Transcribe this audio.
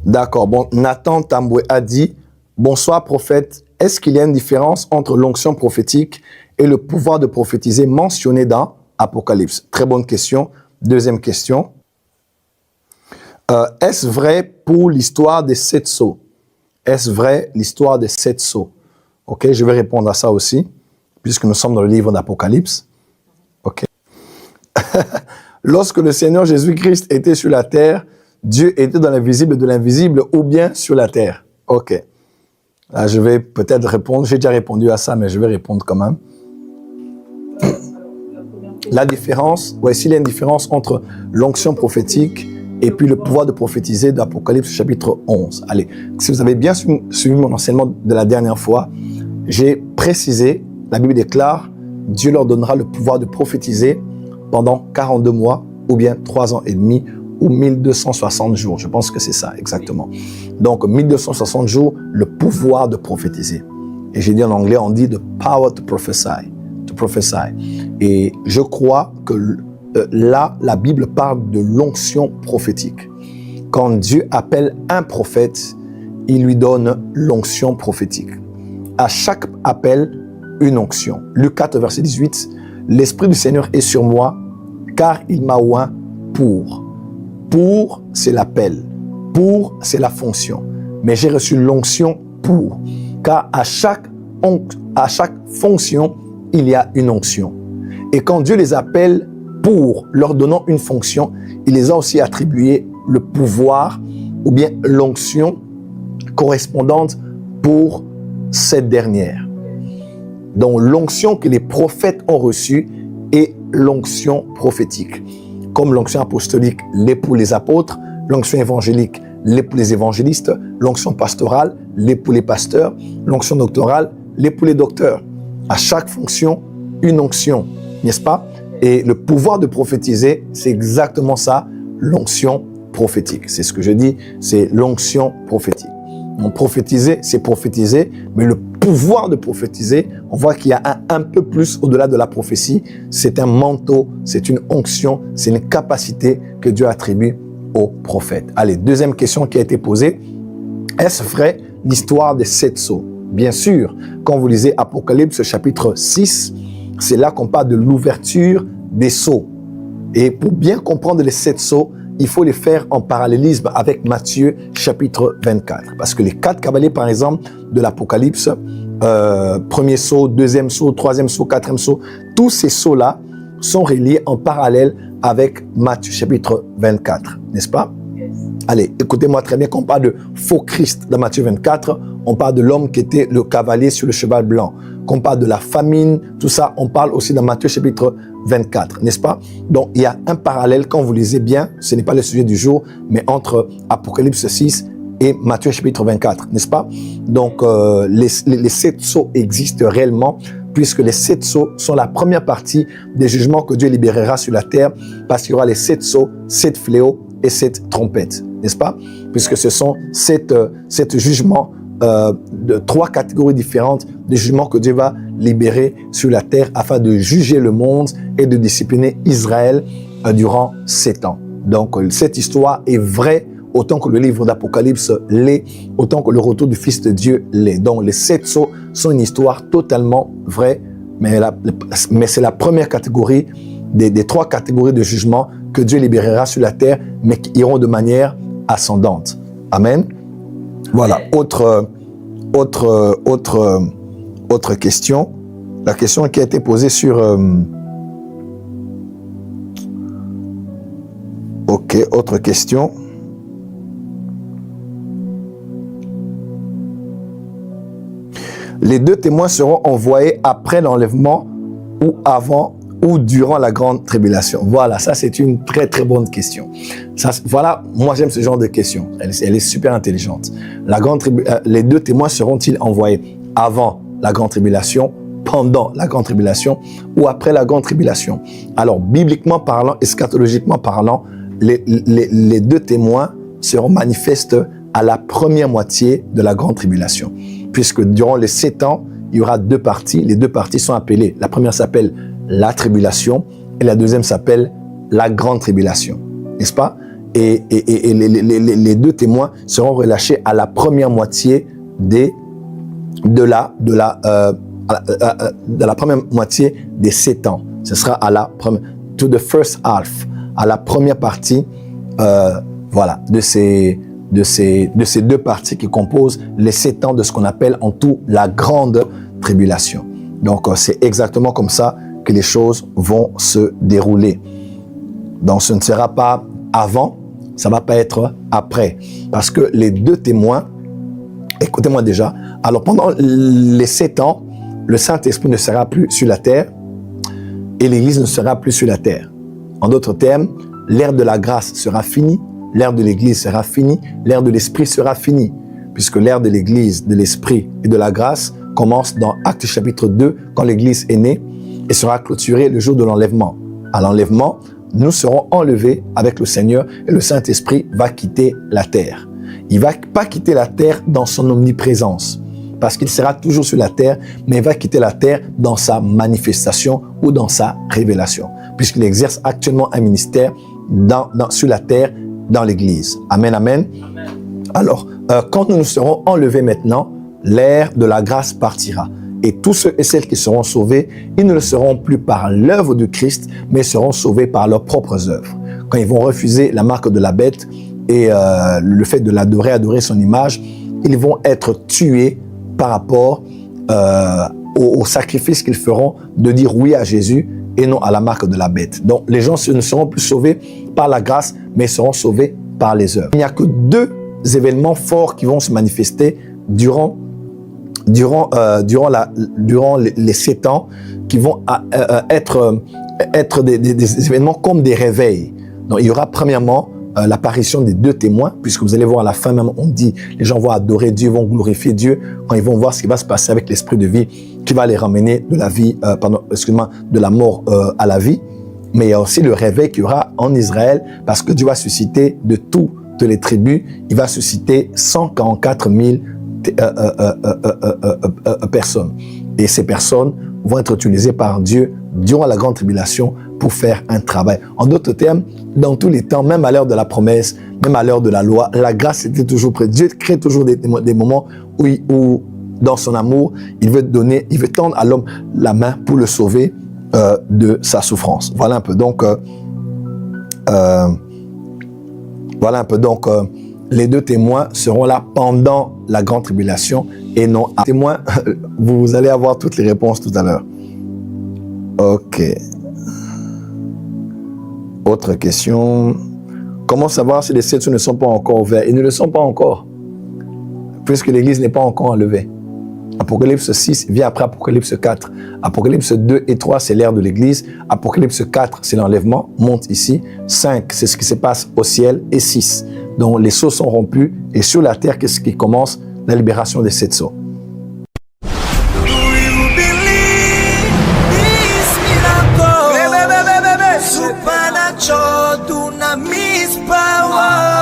D'accord. Bon, Nathan Tamboué a dit, bonsoir prophète, est-ce qu'il y a une différence entre l'onction prophétique et le pouvoir de prophétiser mentionné dans Apocalypse? Très bonne question. Deuxième question. Est-ce vrai pour l'histoire des 7 sceaux? Est-ce vrai l'histoire des 7 sceaux? Ok, je vais répondre à ça aussi, puisque nous sommes dans le livre d'Apocalypse. Ok. Lorsque le Seigneur Jésus-Christ était sur la terre, Dieu était dans l'invisible de l'invisible ou bien sur la terre? Ok. Là, je vais peut-être répondre. J'ai déjà répondu à ça, mais je vais répondre quand même. La différence, ouais, s'il y a une différence entre l'onction prophétique et puis le pouvoir de prophétiser d'Apocalypse chapitre 11. Allez, si vous avez bien suivi mon enseignement de la dernière fois, j'ai précisé, la Bible déclare, Dieu leur donnera le pouvoir de prophétiser pendant 42 mois ou bien 3 ans et demi ou 1260 jours. Je pense que c'est ça, exactement. Donc, 1260 jours, le pouvoir de prophétiser. Et j'ai dit en anglais, on dit « the power to prophesy ». To prophesy. Et je crois que là, la Bible parle de l'onction prophétique. Quand Dieu appelle un prophète, il lui donne l'onction prophétique. À chaque appel, une onction. Luc 4, verset 18, « L'Esprit du Seigneur est sur moi, car il m'a oint pour. » Pour, c'est l'appel. Pour, c'est la fonction. Mais j'ai reçu l'onction pour. Car à chaque fonction, il y a une onction. Et quand Dieu les appelle pour leur donnant une fonction, il les a aussi attribué le pouvoir ou bien l'onction correspondante pour cette dernière. Donc l'onction que les prophètes ont reçue est l'onction prophétique. Comme l'onction apostolique l'est pour les apôtres, l'onction évangélique l'est pour les évangélistes, l'onction pastorale l'est pour les pasteurs, l'onction doctorale l'est pour les docteurs. À chaque fonction, une onction, n'est-ce pas? Et le pouvoir de prophétiser, c'est exactement ça, l'onction prophétique. C'est ce que je dis, c'est l'onction prophétique. Donc prophétiser, c'est prophétiser, mais le pouvoir de prophétiser, on voit qu'il y a un peu plus au-delà de la prophétie. C'est un manteau, c'est une onction, c'est une capacité que Dieu attribue aux prophètes. Allez, deuxième question qui a été posée. Est-ce vrai l'histoire des 7 sceaux? Bien sûr, quand vous lisez Apocalypse chapitre 6, c'est là qu'on parle de l'ouverture des sceaux. Et pour bien comprendre les 7 sceaux, il faut les faire en parallélisme avec Matthieu chapitre 24. Parce que les 4 cavaliers, par exemple, de l'Apocalypse, premier sceau, deuxième sceau, troisième sceau, quatrième sceau, tous ces sceaux-là sont reliés en parallèle avec Matthieu chapitre 24, n'est-ce pas? Allez, écoutez-moi très bien, quand on parle de faux Christ dans Matthieu 24, on parle de l'homme qui était le cavalier sur le cheval blanc. Quand on parle de la famine, tout ça, on parle aussi dans Matthieu chapitre 24, n'est-ce pas? Donc, il y a un parallèle, quand vous lisez bien, ce n'est pas le sujet du jour, mais entre Apocalypse 6 et Matthieu chapitre 24, n'est-ce pas? Donc, les 7 sceaux existent réellement, puisque les 7 sceaux sont la première partie des jugements que Dieu libérera sur la terre, parce qu'il y aura les 7 sceaux, 7 fléaux et 7 trompettes, n'est-ce pas? Puisque ce sont 7 jugements de 3 catégories différentes de jugements que Dieu va libérer sur la terre afin de juger le monde et de discipliner Israël durant 7 ans. Donc, cette histoire est vraie autant que le livre d'Apocalypse l'est, autant que le retour du Fils de Dieu l'est. Donc, les 7 sceaux sont une histoire totalement vraie, mais c'est la première catégorie des 3 catégories de jugements que Dieu libérera sur la terre, mais qui iront de manière ascendante. Amen. Voilà, autre question. La question qui a été posée sur... Ok, autre question. Les 2 témoins seront envoyés après l'enlèvement ou avant ou durant la grande tribulation? Voilà, ça c'est une très très bonne question. Ça, voilà, moi j'aime ce genre de question. Elle est super intelligente. Les 2 témoins seront-ils envoyés avant la grande tribulation, pendant la grande tribulation ou après la grande tribulation? Alors, bibliquement parlant, eschatologiquement parlant, les 2 témoins seront manifestes à la première moitié de la grande tribulation. Puisque durant les 7 ans, il y aura 2 parties. Les 2 parties sont appelées. La première s'appelle la tribulation et la deuxième s'appelle la grande tribulation. N'est-ce pas? les deux témoins seront relâchés à la première moitié de la première moitié des 7 ans. Ce sera à la première, to the first half, à la première partie, voilà, de ces 2 parties qui composent les 7 ans de ce qu'on appelle en tout la grande tribulation. Donc, c'est exactement comme ça que les choses vont se dérouler. Donc, ce ne sera pas avant, ça ne va pas être après. Parce que les 2 témoins, écoutez-moi déjà, alors pendant les 7 ans, le Saint-Esprit ne sera plus sur la terre et l'Église ne sera plus sur la terre. En d'autres termes, l'ère de la grâce sera finie, l'ère de l'Église sera finie, l'ère de l'Esprit sera finie. Puisque l'ère de l'Église, de l'Esprit et de la grâce commence dans Actes chapitre 2, quand l'Église est née, et sera clôturée le jour de l'enlèvement. À l'enlèvement, nous serons enlevés avec le Seigneur et le Saint-Esprit va quitter la terre. Il ne va pas quitter la terre dans son omniprésence, parce qu'il sera toujours sur la terre, mais il va quitter la terre dans sa manifestation ou dans sa révélation, puisqu'il exerce actuellement un ministère sur la terre, dans l'Église. Amen, amen. Amen. Alors, quand nous serons enlevés maintenant, l'ère de la grâce partira. Et tous ceux et celles qui seront sauvés, ils ne le seront plus par l'œuvre de Christ, mais seront sauvés par leurs propres œuvres. Quand ils vont refuser la marque de la bête et le fait de l'adorer, adorer son image, ils vont être tués par rapport au sacrifice qu'ils feront de dire oui à Jésus et non à la marque de la bête. Donc, les gens ne seront plus sauvés par la grâce, mais seront sauvés par les œuvres. Il n'y a que 2 événements forts qui vont se manifester durant les 7 ans, qui vont être des événements comme des réveils. Donc, il y aura premièrement l'apparition des 2 témoins, puisque vous allez voir à la fin même, on dit, les gens vont adorer Dieu, vont glorifier Dieu, quand ils vont voir ce qui va se passer avec l'esprit de vie, qui va les ramener de la vie, de la mort à la vie. Mais il y a aussi le réveil qu'il y aura en Israël, parce que Dieu va susciter de toutes les tribus, il va susciter 144 000 personnes. Et ces personnes vont être utilisées par Dieu durant la grande tribulation pour faire un travail. En d'autres termes, dans tous les temps, même à l'heure de la promesse, même à l'heure de la loi, la grâce était toujours prête. Dieu crée toujours des moments où, dans son amour, il veut tendre à l'homme la main pour le sauver de sa souffrance. Voilà un peu. Donc, les 2 témoins seront là pendant la grande tribulation et non à témoins. Vous allez avoir toutes les réponses tout à l'heure. Ok. Autre question. Comment savoir si les 7 ne sont pas encore ouverts? Ils ne le sont pas encore, puisque l'Église n'est pas encore enlevée. Apocalypse 6 vient après Apocalypse 4. Apocalypse 2 et 3, c'est l'ère de l'Église. Apocalypse 4, c'est l'enlèvement, monte ici. 5, c'est ce qui se passe au ciel. Et 6, donc les sceaux sont rompus. Et sur la terre, qu'est-ce qui commence? La libération des 7 sceaux. Supernatural, dunamis power.